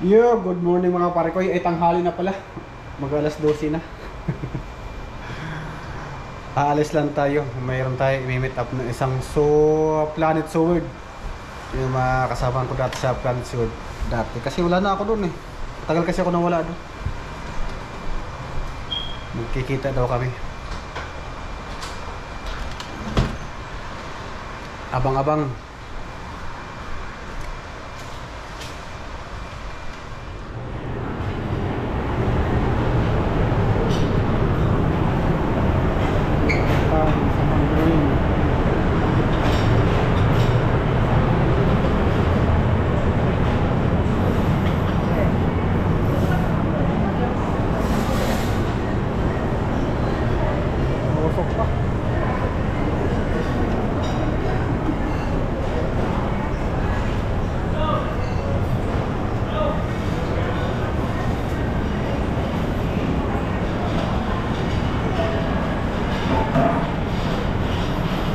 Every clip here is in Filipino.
Yo, good morning mga pare ko. Ay tanghali na pala. Mag-alas 12 na. Aalis lang tayo. Mayroon tayo i-meet up ng isang Planet Sword. Yung mga kasama ko dati sa Planet Sword dati. Kasi wala na ako doon eh. Tagal kasi ako nawala doon. Magkikita daw kami. Abang-abang.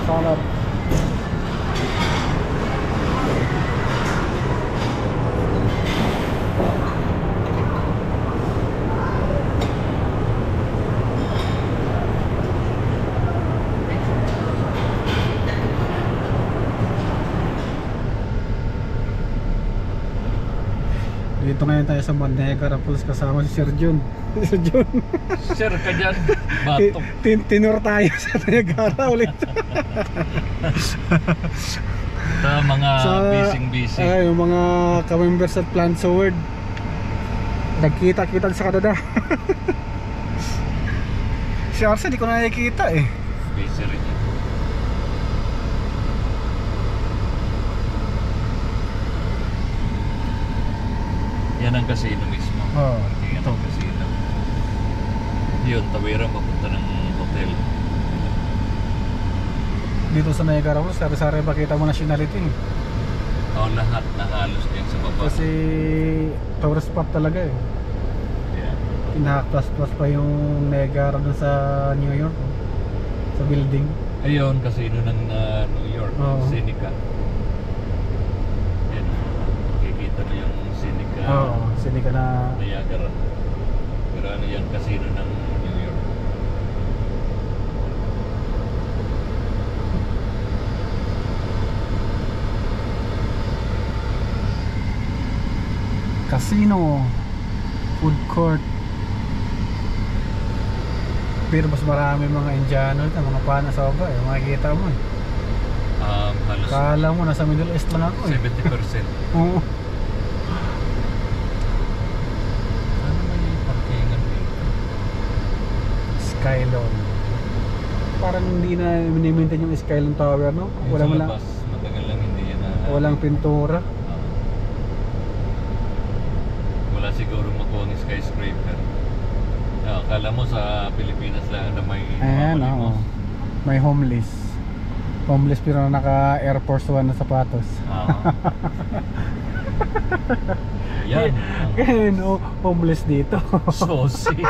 Salad. Dito ngayon tayo sa Niagara Falls kasama si Sir John. Sir John. Sir ka dyan, batok. Tinor tayo sa Niagara ulit. Sa mga busy. Ay, yung mga ka-members at Planet Sword. Nagkita-kita sa Canada. Si Arsa di ko na nakikita eh. Busy rin yan. Yan ang casino mismo. Oo, Yan ito. ang casino. Yun, tawirang papunta ng hotel. Dito sa Niagara Falls, sari-sari makita mo nationality. O lahat na halos din sa baba. Kasi tourist spot talaga eh. Yeah. Pinaka-plus pa yung Niagara dun sa New York. Sa building. Ayun, casino ng New York, Oo. Seneca. Yan, makikita mo yung Seneca. Oo, sindi ka na. Niagara. Pero ano yan, casino ng New York. Casino, food court. Pero mas marami mga Indiano dito, mga pana sa baba eh. Makikita mo eh. Halos Kala mo nasa Middle East lang ako eh. 70%. Oo. Ano ba yung parkingan dito? Skylon. Parang hindi na minimaintain yung Skylon Tower, no? Yung Wala sa mo lang. labas, matagal lang hindi yan na... Walang pintura. Wala siguro makuha ng skyscraper. Akala mo sa Pilipinas lang na may... Ayan, mamalimos. oo. May homeless. Homeless pero naka Air Force One na sapatos. Yan. Kaya no, homeless dito. Saucy.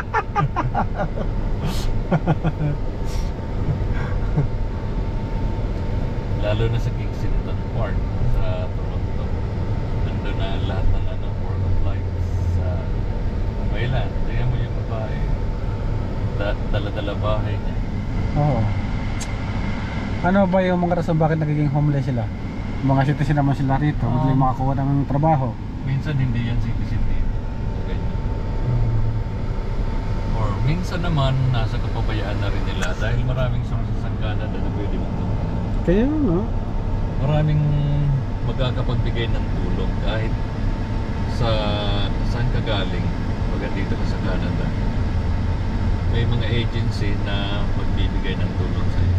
Lalo na sa Kensington Park sa Toronto. Nandun na lahat ng work of life sa Thailand. Tingnan mo yung babae. Dala-dala bahay niya. Oo. Ano ba yung mga rason bakit nagiging homeless sila? Mga citizen naman sila rito, hindi makakuha ng trabaho. Minsan hindi yan citizen dito. Ganyan. Or minsan naman nasa kapabayaan na rin nila dahil maraming sources ang Canada na pwede mong tulungan. Kaya no? Maraming magkakapagbigay ng tulong kahit sa saan ka galing pag dito ka sa Canada. May mga agency na magbibigay ng tulong sa iyo.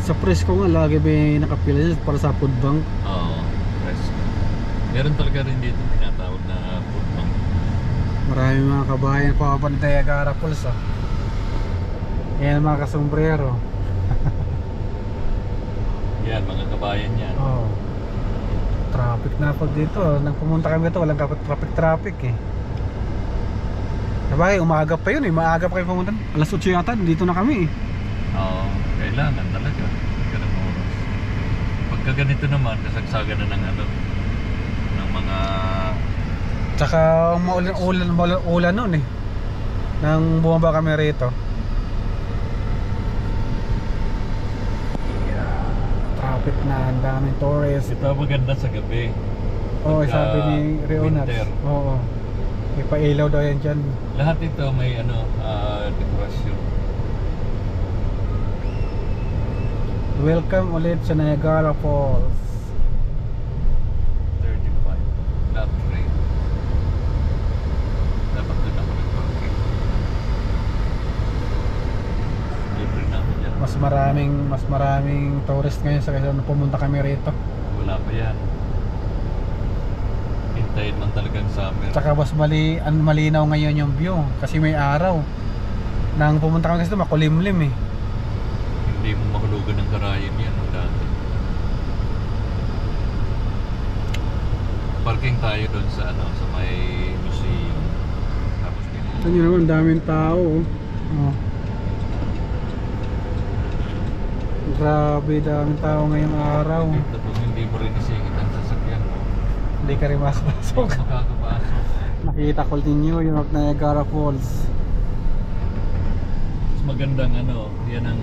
Sa Presko nga lagi may nakapila dyan para sa food bank. Oo, rescue. Meron talaga rin dito tinatawag na food bank. Maraming mga kabayan pa pa ng Niagara Falls ah. Yan ang mga kasombrero. Yan, mga kabayan yan. Oo. Traffic na pag dito. Nang pumunta kami dito, walang traffic eh. Sabagay, umaga pa yun eh. Maaga pa kayo pumunta. Alas 8 yata, dito na kami eh. Oo, kailangan talaga. Ganun oras. Pagka ganito naman, kasagsagan na ng mga Tsaka ulan nun eh. Nang bumaba kami rito. Traffic na, ang daming tourist. Ito maganda sa gabi. Oo, Pagka sabi ni Reonat. winter. Oo. May pailaw daw yan dyan. Lahat ito may dekorasyon. Welcome ulit sa Niagara Falls. 35. Flat rate. Dapat doon ako nag-parking. Libre namin dyan. Mas maraming tourist ngayon sa kaysa nung pumunta kami rito. Wala pa yan. Hintayin man talagang summer. Tsaka mas malinaw ngayon yung view kasi may araw. Nang pumunta kami kasi makulimlim eh. Hindi mo mahulugan ng karayom yan ang dati. Parking tayo doon sa sa may museum. Tapos Ito nyo naman, daming tao. Oh. Grabe, daming tao ngayong araw. Kung hindi mo rin isingit ang sasakyan mo, Hindi ka rin hindi makapasok. ka makakapasok. Nakita ko ninyo yung Niagara Falls. Mas magandang yan ang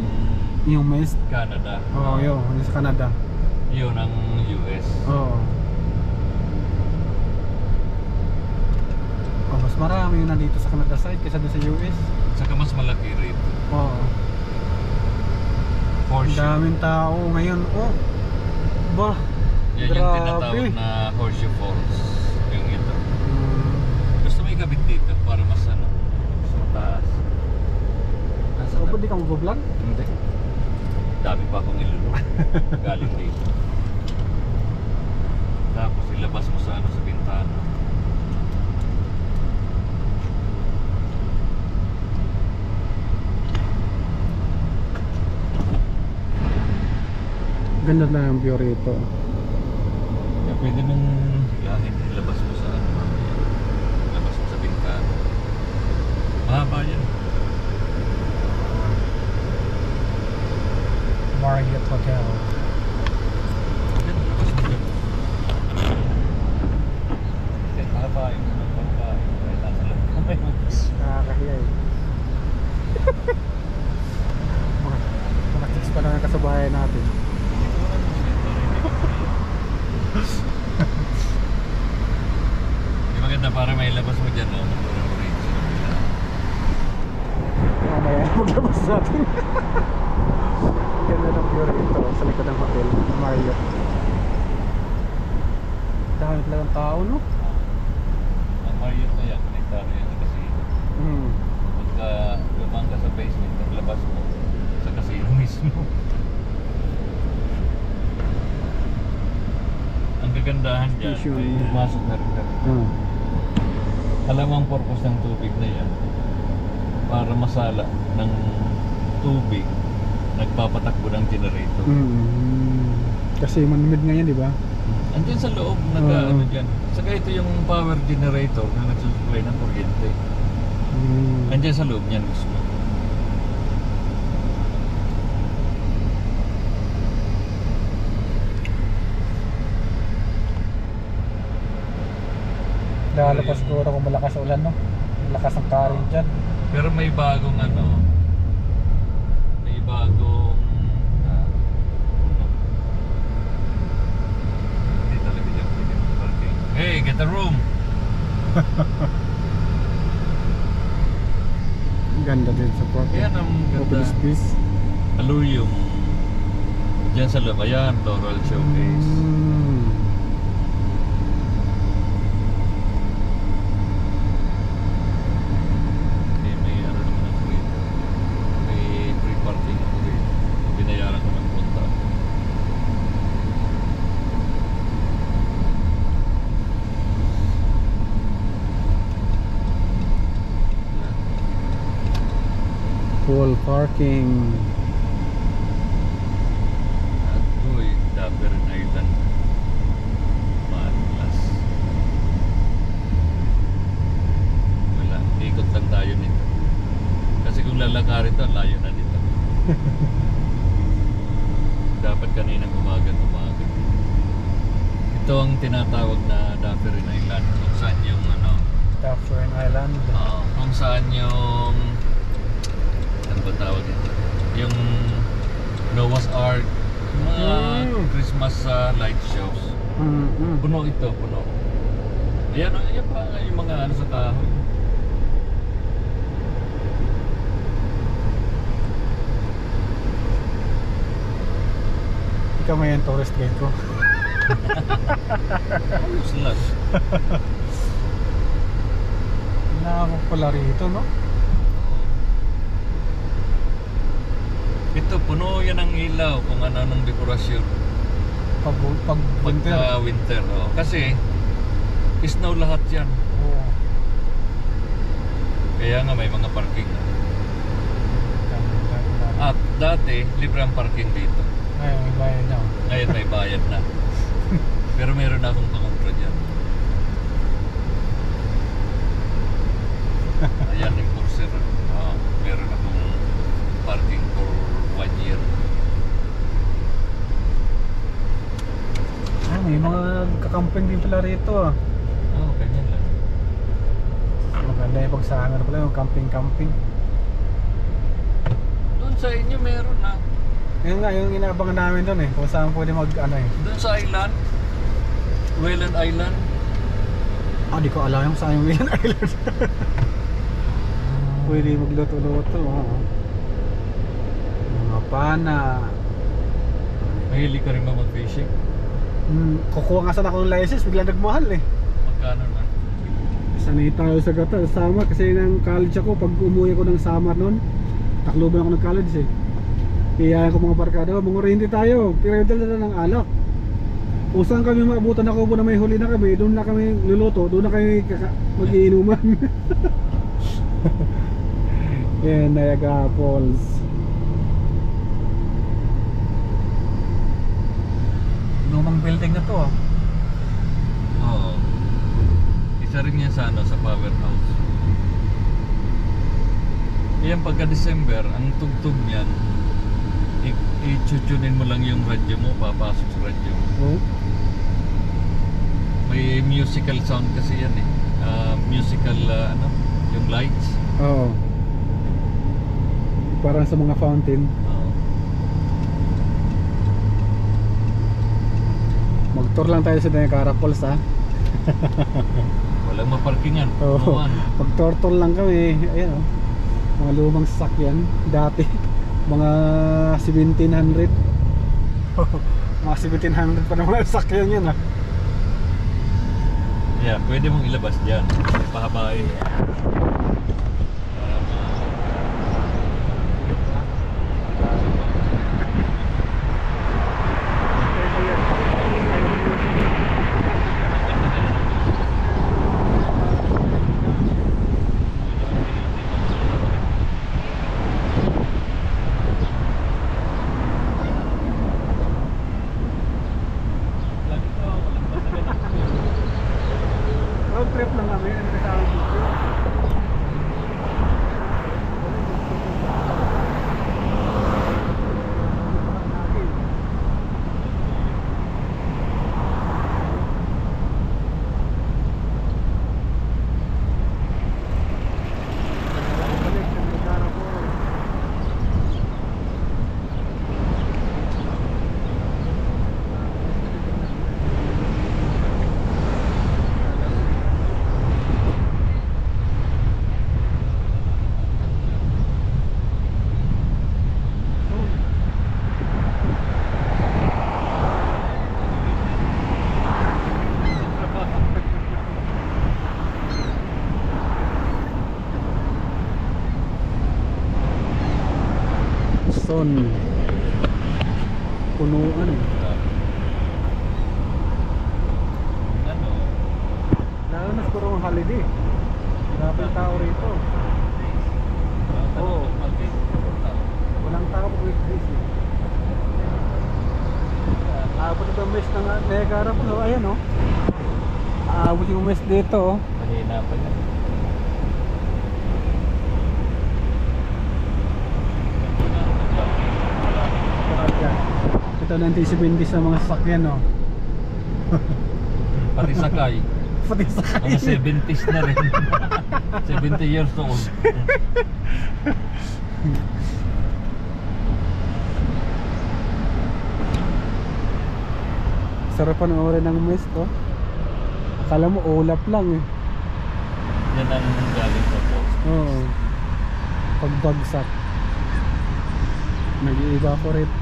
Yung mist. Canada. Oo, yun sa Canada. Yun ang US. Oo. Oh, mas marami yung nandito sa Canada side kaysa doon sa US. Saka mas malaki rito. Oo. Ang Horseshoe. daming tao ngayon. Oh. Bah. Yan yung Grabe. tinatawag na Horseshoe Falls. Yung ito. Hmm. Gusto mo ikabit dito para mas mas mataas. Nasa So, ba't di ka mag-vlog? Hindi. Dami pa akong ilulong. Galing dito. Tapos ilabas mo sa sa bintana. Ganda na ang view rito. Kaya pwede mong hilahin. Ilabas mo sa mamaya. Ilabas mo sa bintana. Mahaba yan. Marriott Hotel. Yan, ilabas mo dyan. Kasi mahaba yung pagkain. Kaya nasa loob ko may Nakakahiya eh. Mga chicks pa lang ang kasabayan natin. Di maganda para may ilabas mo dyan, no? Motor mo rin. Mamaya maglabas natin. Ganda ng view rito sa likod ng hotel, Marriott. Dami talagang tao, no? Ang Marriott na yan, konektado yan sa casino. Pagka lumang ka sa basement, paglabas mo sa casino mismo. Ang kagandahan dyan Station. ay pumasok na rin ka. Alam mo ang purpose ng tubig na yan? Para masala ng tubig, nagpapatakbo ng generator. Kasi manmid nga yan, di ba? Andiyan sa loob, nag-ano dyan. Saka ito yung power generator na nagsusupply ng kuryente. Andiyan sa loob niyan mismo. Lalo pa siguro kung malakas ulan, no? Malakas ang current dyan. Pero may bagong may bagong hindi talaga dyan pwede mag-parking. Hey, get a room! Ganda din sa park. Yan ang Open ganda. space. Alurium. Diyan sa loob. Ayan, floral showcase. May naman ako rito. May free parking ako rito. Binayaran ko ng punta. Full parking. At uy, Dapper Island. Matlas. Wala, ikot lang tayo nito. Kasi kung lalakarin to, layo na dito. Dapat kaninang umaga. Ito ang tinatawag na Dapper Island. Kung saan yung Dufferin Island. Kung saan yung ano ba tawag ito? Yung Noah's Ark, yung mga Christmas light shows. Puno ito, puno. Ayan, ayan pa yung mga ano sa kahoy. Ikaw may yung tourist guide ko. Ayos lang. Nakakap pala rito, no? Ito, puno yan ang ilaw kung ano ng dekorasyon. Pag winter. Pagka winter, oh. Kasi snow lahat yan. Oo. Kaya nga may mga parking na. At dati, libre ang parking dito. Ay, may bayad na. Ngayon may bayad na. Pero meron na akong pangontra dyan. Ayan, enforcer. Meron akong parking for 1 year. May mga kakamping din pala rito ah. Ganyan lang. Maganda yung pag-summer pala yung camping-camping. Doon sa inyo meron na. Yun nga, yung inaabangan namin doon eh. Kung saan pwede mag-ano eh. Doon sa island, Wayland Island. Di ko alam yung saan yung Wayland Island. Pwede magluto-luto. Mga pana. Mahilig ka rin ba mag-fishing? Kukuha nga sana ako ng license, biglang nagmahal eh. Magkano na? Sanay tayo sa summer kasi ng college ako. Pag umuwi ako ng summer noon, Tacloban ako ng college eh. Kaya ko mga barkada, mga rente tayo, pero dala ng alak. Kung saan kami maabutan ako po na may huli na kami, doon na kami luluto, doon na kami mag-iinuman. Yan, Niagara Falls. Lumang building na to ah. Oo. Isa rin yan sa ano, sa powerhouse. Yan pagka December, ang tugtog niyan, i-tutunin mo lang yung radyo mo, papasok sa radyo mo. Oh? May musical sound kasi yan eh. Musical, ano, yung lights. Oo. Parang sa mga fountain. Oo. Mag-tour lang tayo sa Niagara Falls ha. Walang maparkingan. Oo. Mag-tour lang kami. Ayan oh. Mga lumang sasakyan dati. Mga 1700. Mga 1700 pa na mga sasakyan yun ha. Yeah, pwede mong ilabas dyan. Pahabain. Road trip lang kami. Ano kasama dito? Son. Punuan. Ano? Lalo na siguro ang holiday. Grabe ang tao rito. Oo. Walang tao pag weekdays eh. Aabot ito ang mes ng Niagara po. Ayan o. Aabot yung mes dito o. Mahina pa yan. Ito na anticipin sa mga sasakyan o. Pati sakay. pati sa Mga 70s na rin. 70 years old. Sarap panoorin ng mist, oh. Akala mo ulap lang eh. Yan ang galing sa post. Oo. Pagbagsak. Nag-evaporate.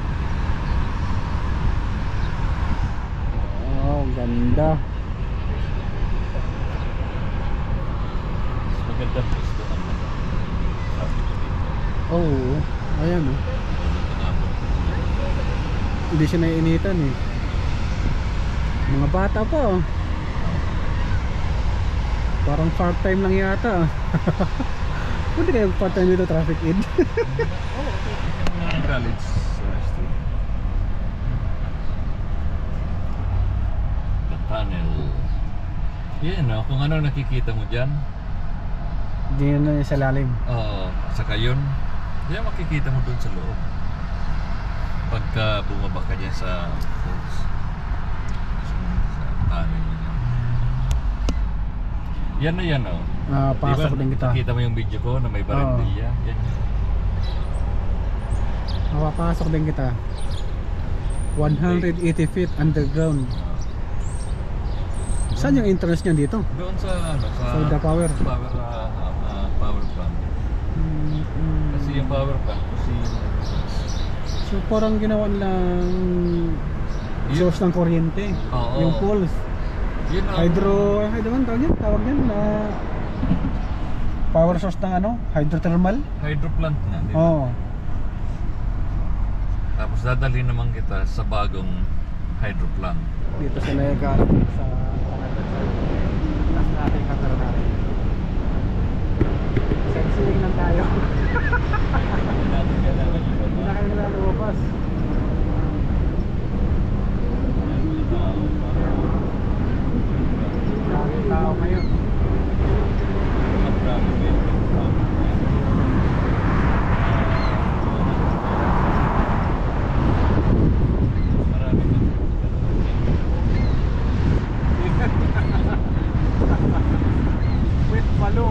Oh, ganda. Mas maganda posto ang traffic dito. Oo. Ayan oh. Hindi siya naiinitan eh. Mga bata pa oh. Parang part-time lang yata. Pwede kayo part-time dito, traffic aid. College street. The tunnel. Yan no, kung ano nakikita mo dyan. Hindi na sa lalim. Saka yun, yan makikita mo dun sa loob. Pagka bumaba ka dyan sa falls. Sa tunnel na yan. Yan na yan oh. Pasok din kita. Nakita mo yung video ko na may barandilla. Yan yun. Mapapasok din kita. 180 feet underground. Saan yung entrance niya dito? Doon sa ano, Sa the power. Power plant. Kasi yung power plant kasi So parang ginawa nilang source ng kuryente. Oo. Yung poles. yun ang Hydro man tawag yan na power source ng ano? Hydrothermal? hydro plant na, di ba? Oo. Tapos dadalhin naman kita sa bagong hydro plant. Dito sila nagkaroon sa Canada. Tapos natin camera natin. Sightseeing lang tayo. Hindi na kayo lalabas. Daming tao ngayon. With Malo.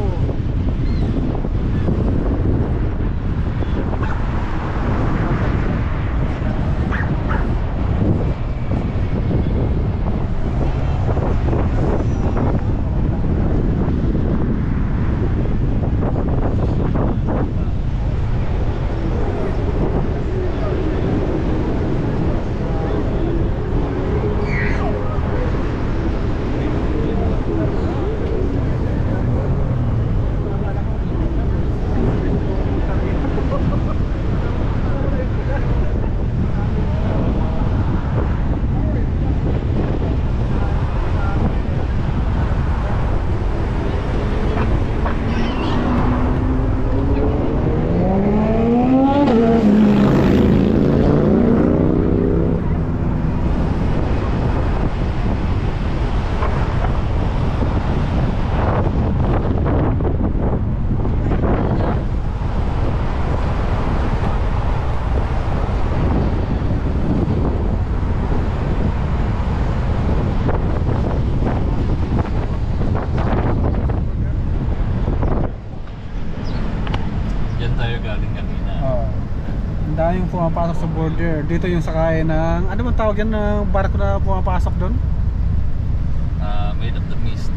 Yan tayo galing kanina. Oh. Ang daming pumapasok sa border. Dito yung sakay ng ano bang tawag yan ng barko na pumapasok doon? Made of the mist.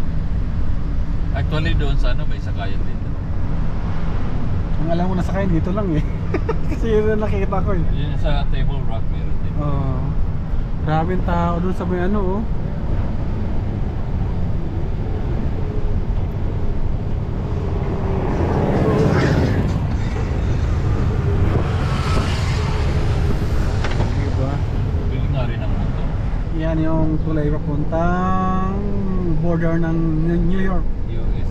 Actually doon sa ano may sakayan dito. Ang alam ko na sakay dito lang eh. Kasi yun ang nakita ko eh. Yun sa Table Rock meron din. Oh. Maraming tao doon sa may ano oh. Diba? Bili nga rin ang motor. Yan yung tulay papuntang border ng New York. US.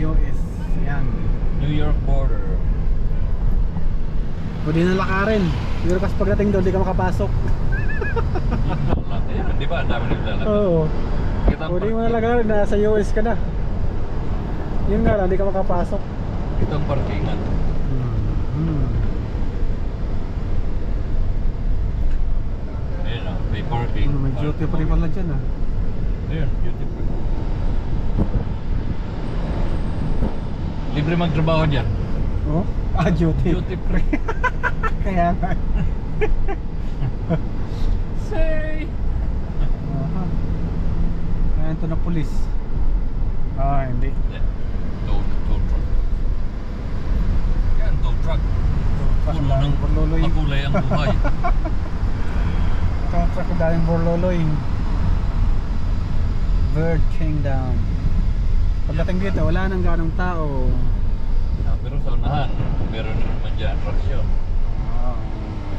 US. Yan. New York border. Pwede na lakarin. Pero kasi pagdating doon, di ka makapasok. Di ba? Ang dami naglalakad. Oo. Kita ang Pwede mo na parking. lakarin, nasa US ka na. Yun nga lang, di ka makapasok. Ito ang parkingan. Ayun o, may parking. May duty pa rin pala dyan ah. Ayun, duty free. Libre magtrabaho dyan. Oh? Ah, duty. Duty free. Kaya nga. Say! Aha. Ayan ito na pulis. Ah, hindi. Tow truck. Yan, tow truck. Puno ng Borloloy. makulay ang buhay. Ito truck ko daling Borloloy. Bird Kingdom. Pagdating dito, wala nang ganong tao. Pero sa unahan, meron na naman dyan traksyon. Ah.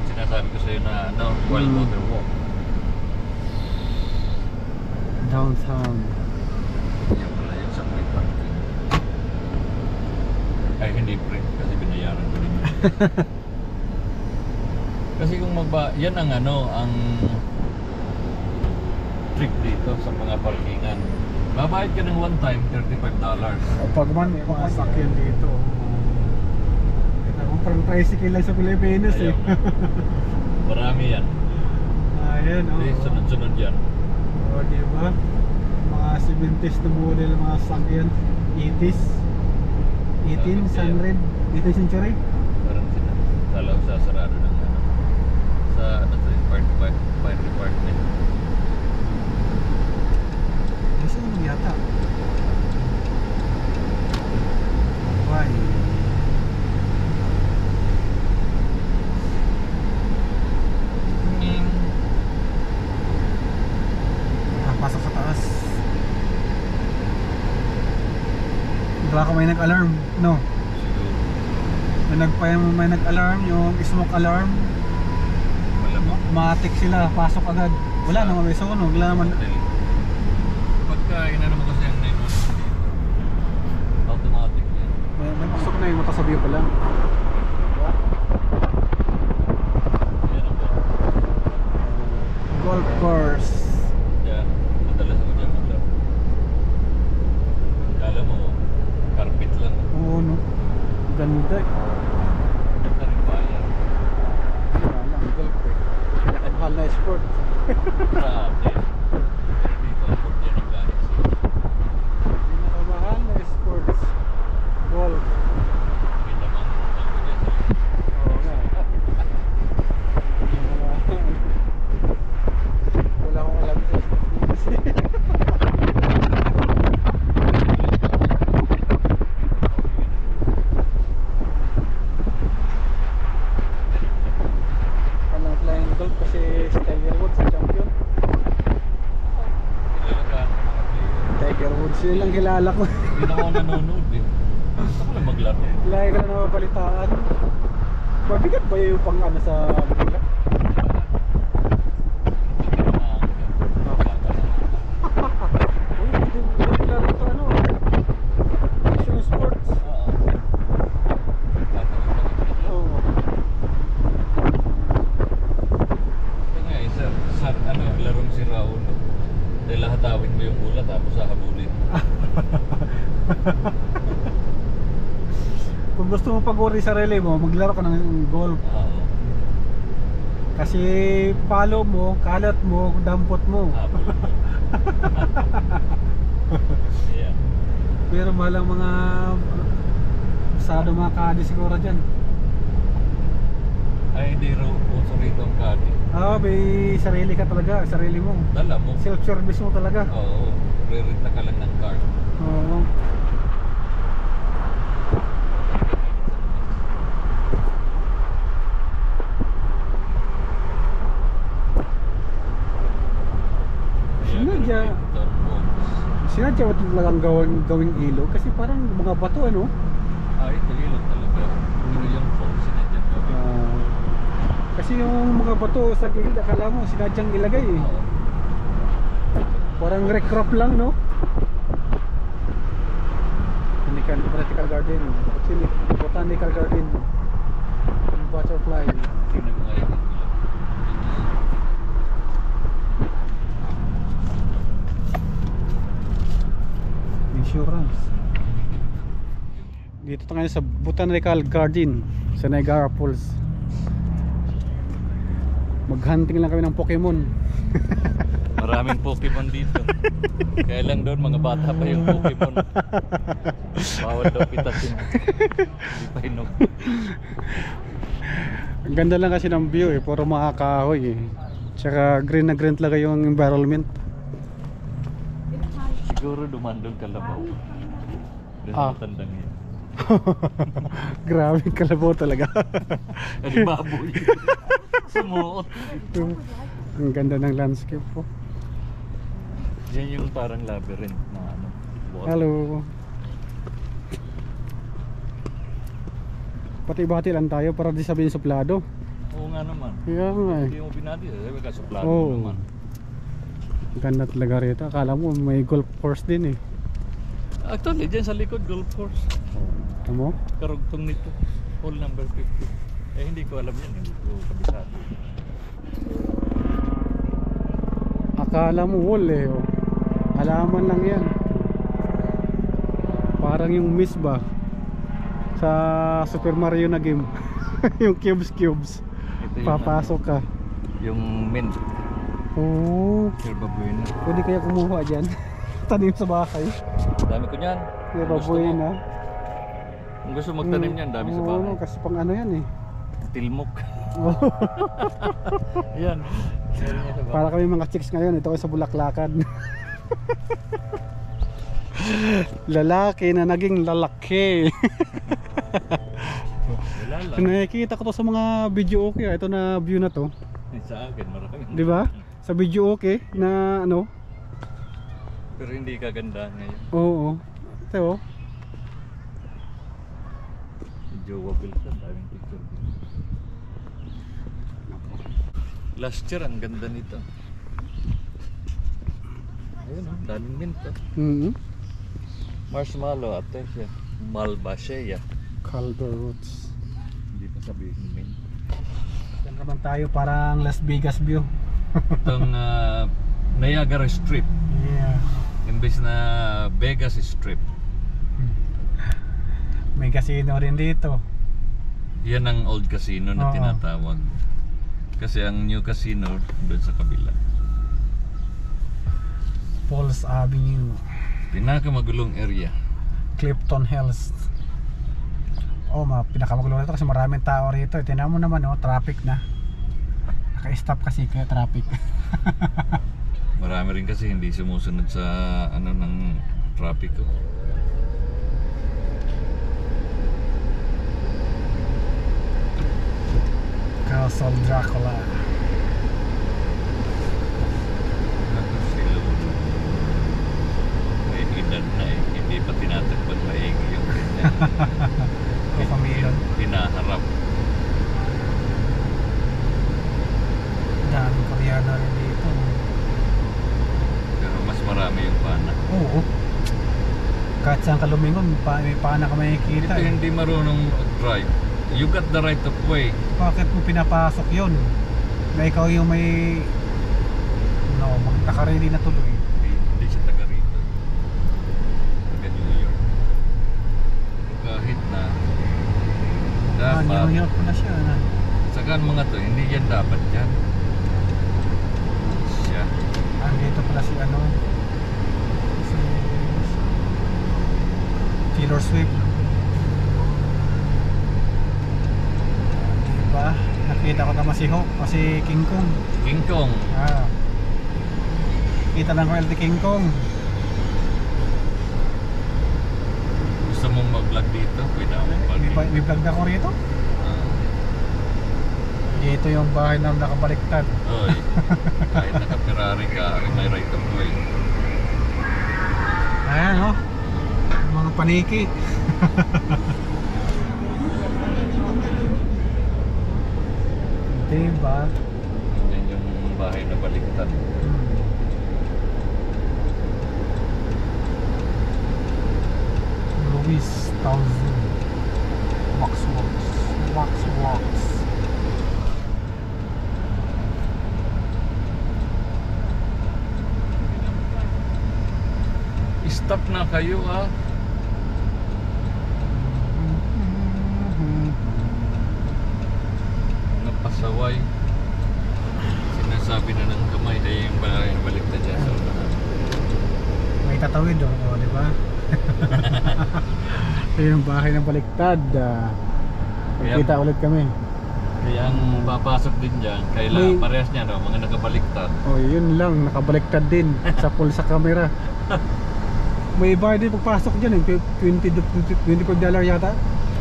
Sinasabi ko sa'yo na wild water walk. Downtown. Yan pala yung sa free parking. Ay, hindi free kasi binayaran ko rin. Kasi kung yan ang ang trick dito sa mga parkingan. Babayad ka ng one time, $35. Pag man, may mga sakyan dito. Kung parang tricycle lang sa Pilipinas eh. Ayaw na. Marami yan. Ayan, oh. Hindi, sunod-sunod yan. O, diba? Mga 70s na model, mga sakyan. 80s. 18, 100, 18th century. Parang sila. Kala ko sasarado ng sa fire department. Kasi ano yata? Why? Pasok sa taas. Baka may nag-alarm, no? Siguro. May nag-alarm, yung smoke alarm. Malamang. Matik sila, pasok agad. Wala naman, may sunog, wala naman. Pagka inano mo kasi ang 911 automatic yan. May pasok na yung matasabi pa lang. Yan ang ba? Golf course. Yan. Madalas ako dyan maglaro. Kala mo, carpet lang. Oo, no? Ganda eh. Ganda rin bayan. Wala lang, golf eh. Pinakamahal na sport. Grabe. Dito ang port yan ang galing sa Pinakamahal na sports. Golf. pinamang ang dyan sa Oo nga. Wala akong alam sa sports. Alam flying golf kasi si Tiger Woods ang champion. Ilalagaan ng mga player. Tiger Woods yun lang kilala ko. Hindi na ako nanonood eh. Gusto ko lang maglaro. Lagi ko na napapalitaan. Mabigat ba yung pang ano sa Manila? Uy, hindi laro ito ano. Action sports. Oo. Larong si Raul. Dahil lahatawin mo yung bola tapos hahabulin. Kung gusto mo pag-uri sa sarili mo, maglaro ka ng golf. Oo. Kasi palo mo, kalat mo, dampot mo. Habol mo. Yeah. Pero malang mga masado mga kadi siguro dyan. Ay, hindi raw uso rito ang kadi. May sarili ka talaga, sarili mo. Dala mo. Self-service mo talaga. Oo. Re-renta ka lang ng card. Oo. Sinadya. Sinadya mo talagang gawing ilog kasi parang mga bato ano. Ito ilog talaga. Pero yung phone sinadya mo. Kasi yung mga bato sa gilid, akala mo sinadyang ilagay eh. Oo. Parang recrop lang, no? Botanical Garden. Botanical Garden. Butterfly. Tingnan mo nga yung ilog. Insurance. Dito tayo sa Botanical Garden sa Niagara Falls. Maghunting lang kami ng Pokemon. Maraming Pokemon dito. Kaya lang doon mga bata pa yung Pokemon. Bawal daw pitasin. Hindi pa hinog. Ang ganda lang kasi ng view eh, puro mga kahoy eh. Tsaka green na green talaga yung environment. Siguro dumandol kalabaw. Doon Ah. sa tandang yan. Grabe kalabaw talaga. Ano baboy? Sumuot. Ang ganda ng landscape po. Yan yung parang labyrinth na ano. wall. Hello. Pati-bati lang tayo para di sabihin suplado. Oo nga naman. Kaya nga eh. Hindi mo binati. Sabi ka suplado Oo. naman. Ang ganda talaga rito. Akala mo may golf course din eh. Actually, dyan sa likod golf course. Ito mo? Karugtong nito. Hole number 50. Eh hindi ko alam yan. Hindi ko kabisado. Akala mo wall eh. Oh. Alaman lang yan. Parang yung miss ba sa Super Mario na game. Yung cubes. Ito yung, Papasok ka. yung mint. Oo. Herba Buena. Pwede kaya kumuha dyan. Tanim sa bahay. Dami ko niyan. Herba Kung gusto mo. Buena. Kung gusto magtanim niyan, dami sa Oo, bahay. kasi pang ano yan eh. Tilmok. Oo. Yan. Meron niya sa bahay. Para kami mga chicks ngayon. Ito ay sa Bulaklakan. Lalaki na naging lalaki. Wala lang. Nakikita ko to sa mga video okay. Ito na view na to. Sa akin, marami. Di ba? Sa video okay na ano. Pero hindi kaganda ngayon. Oo. Ito oh. Jowa Wilson, daming picture. Last year, ang ganda nito. Ayun o, daming mint o. Marshmallow, atensya. Malvaceae. Calder roots. Hindi pa sabihin mint. Diyan naman tayo parang Las Vegas view. Itong Niagara Strip. Yeah. Imbes na Vegas Strip. May casino rin dito. Yan ang old casino na Oo. tinatawag. Kasi ang new casino doon sa kabila. Falls Avenue. Pinakamagulong area. Clifton Hills. Oh, pinakamagulo nito kasi maraming tao rito. Tingnan mo naman oh, traffic na. Naka-stop kasi kaya traffic. Marami rin kasi hindi sumusunod sa ano ng traffic ko. Castle Dracula. Ano sila? May edad na eh. Hindi pa tinatakpan maigi yung kanya. Kapamilyon. Pinaharap. Daming Koreano rin dito. Pero mas marami yung pana. Oo. Kahit saan ka lumingon, may pana ka makikita. Ito hindi marunong drive. You got the right of way. Bakit mo pinapasok yun? Na ikaw yung may nakaredy na tuloy. Hindi siya taga rito. Taga New York. Pero kahit na dapat New York na siya. sagan mga to, hindi yan dapat yan. Siya. Andito pala si ano, si Taylor Swift. Diba? Nakita ko naman si Hope o si King Kong. King Kong. Kita lang ko LT King Kong. Gusto mong mag-vlog dito? Pwede ako mag-vlog. May vlog na ko rito. Dito yung bahay na nakabaliktad. Oy. Kahit naka-Ferrari ka, may right of way. Ayan oh, mga paniki. Diba? Yan yung bahay na baliktad. Louis Townsend. Waxworks. Stop na kayo ah. Mga pasaway. sabi na ng kamay, dahil yung bahay na baliktad dyan sa unahan. May tatawid oh, di ba? Ito yung bahay ng baliktad. Magkita ulit kami. Kaya ang papasok din dyan, kailangan parehas niya, no? Mga nakabaliktad. Oh, yun lang, nakabaliktad din sa pull sa camera. May bayad din pagpasok dyan eh, $24 yata.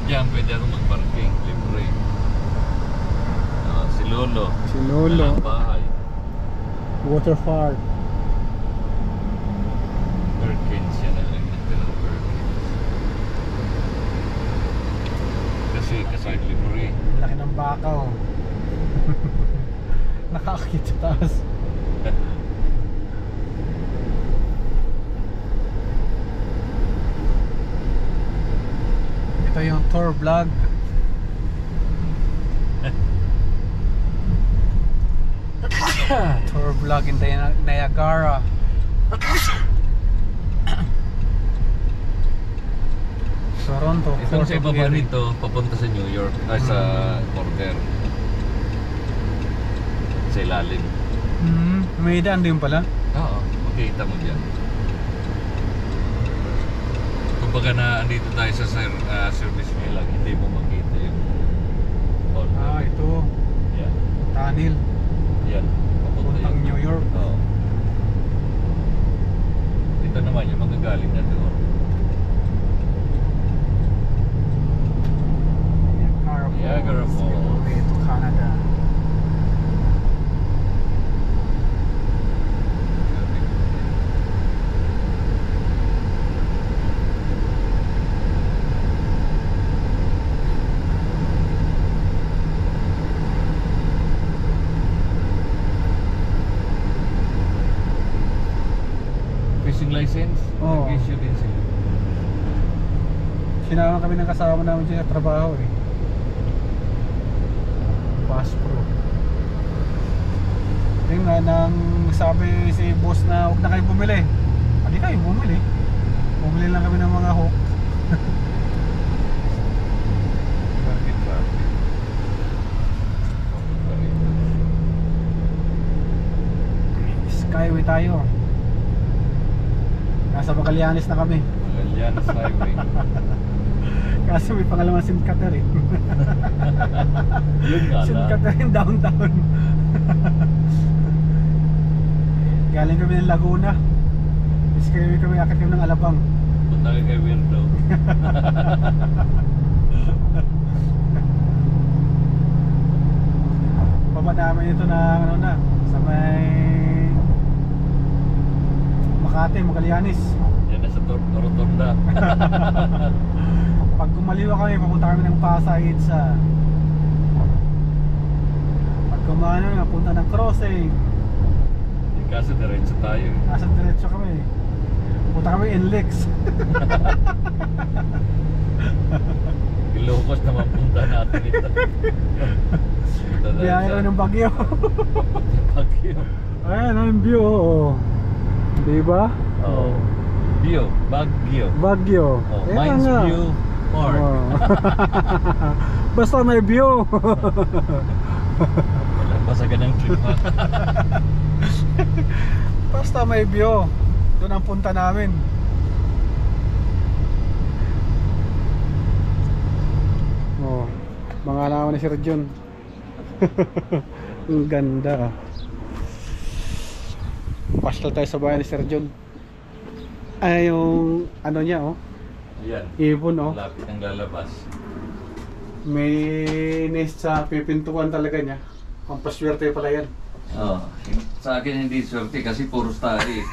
Diyan pwede ako mag-parking, libre. Si Lolo. Si Lolo. Walang bahay. Waterfall. Perkins yan ang nagtilang Perkins. Kasi libre. Laki ng bakaw. Nakakakit sa taas. Ito yung tour vlog. Tour vlog in Niagara. Toronto. Itong Fort sa ibaba Erie. nito, papunta sa New York, ay sa border. Sa ilalim. May daan din pala. Oo, makikita mo dyan. Kumbaga na andito tayo sa service nila, hindi mo makita yung border. Ito. Yan. Tunnel. Yan. Papunta Puntang yun. New York. Oo. Dito naman yung magagaling na doon. Niagara Falls. Way to Canada. Fishing license? Oo. Nag-issue din sila. Sinama kami ng kasama namin dyan sa trabaho eh. Bass Pro. Yung nga nang sabi si boss na huwag na kayo bumili. Hindi kayo bumili. Bumili lang kami ng mga hook. Traffic. Skyway tayo. Nasa Magallanes na kami. Magallanes Highway. Kaso may pangalawang SIM cutter eh. Yun nga SIM lang. cutter yung downtown. Galing kami ng Laguna. Skyway kami, akit kami ng Alabang. Punta ka kay Weirdo. Baba namin ito na ano na, sa may Makati, Magallanes. Yan na sa Rotonda. Pag kumaliwa kami, papunta kami ng Pasay Itza. Pag kumano na, punta ng Crossing. Yung kaso diretso tayo. Nasa diretso kami. Punta kami Inlex. Ilocos naman punta natin ito. Biyahe kami ng Baguio. Baguio. Ayan, ang view. Oh. Diba? Oh. Baguio. Baguio. Oh, Ayan Mines nga. View Park. Oh. Basta may view. Wala pa sa ganang trip ha. Basta may view. Doon ang punta namin. Oh, mga alaman ni Sir John. Ang ganda. Pasyal tayo sa bahay ni Sir John. Ay, yung ano niya oh. Ayan. Ibon oh. Lapit ng lalabas. May nest sa pipintuan talaga niya. Ang paswerte pala yan. Oh, sa akin hindi swerte kasi puro stari.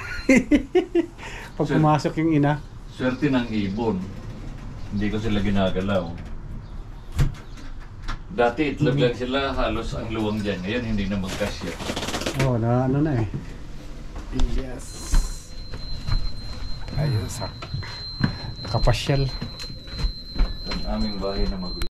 Pag pumasok yung ina. Swerte ng ibon. Hindi ko sila ginagalaw. Dati itlog lang sila, halos ang luwang dyan. Ngayon hindi na magkasya. Oh, na ano na eh. Yes. Ayos ha. Nakapasyal. Ang aming bahay na magulo.